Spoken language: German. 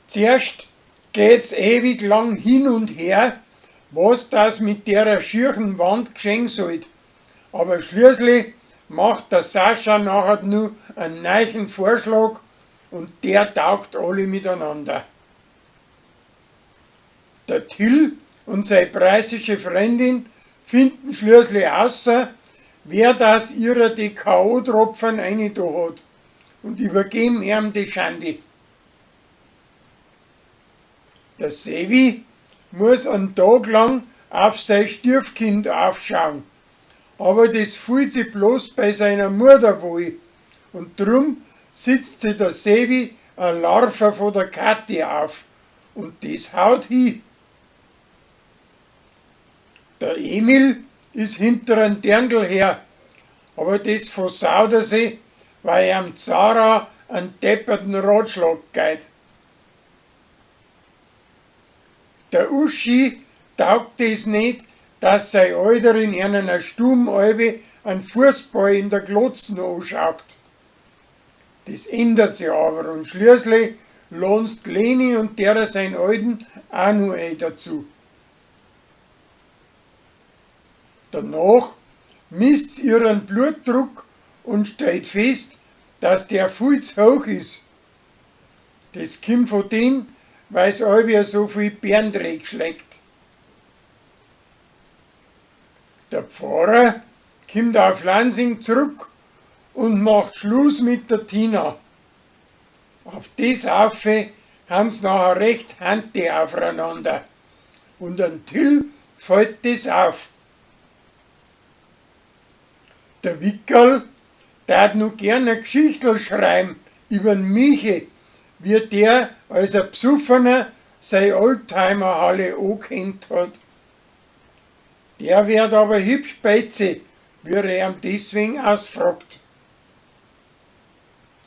Zuerst geht's ewig lang hin und her, was das mit der schierchen Wand geschehen soll. Aber schließlich macht der Sascha nachher nur einen neuen Vorschlag und der taugt alle miteinander. Der Till und seine preußische Freundin finden schließlich außer, wer das ihrer die K.O.-Tropfen rein da hat und übergeben ihm die Schande. Der Sevi muss einen Tag lang auf sein Stiefkind aufschauen, aber das fühlt sich bloß bei seiner Mutter wohl und drum sitzt sich der Sevi eine Larve von der Kathi auf und das haut hin. Der Emil ist hinter einem Dirndl her, aber das versaut er sich, weil ihm Zara einen depperten Ratschlag geht. Der Uschi taugt es nicht, dass sein Alter in einer Stubenalbe einen Fußball in der Glotzen anschaut. Das ändert sich aber und schließlich lohnst Leni und der sein Alten auch noch ein dazu. Danach misst ihren Blutdruck und stellt fest, dass der viel zu hoch ist. Das kommt von dem, weil es allweil so viel Bärendreck schlägt. Der Pfarrer kommt auf Lansing zurück und macht Schluss mit der Tina. Auf das Aufe haben sie nachher recht Hande aufeinander. Und an Till fällt das auf. Der Wickerl tat noch gerne eine Geschichtel schreiben über den Michi, wie der als ein Psuffener seine Oldtimerhalle angekennt hat. Der wird aber hübsch beize, wie er ihm deswegen ausfragt.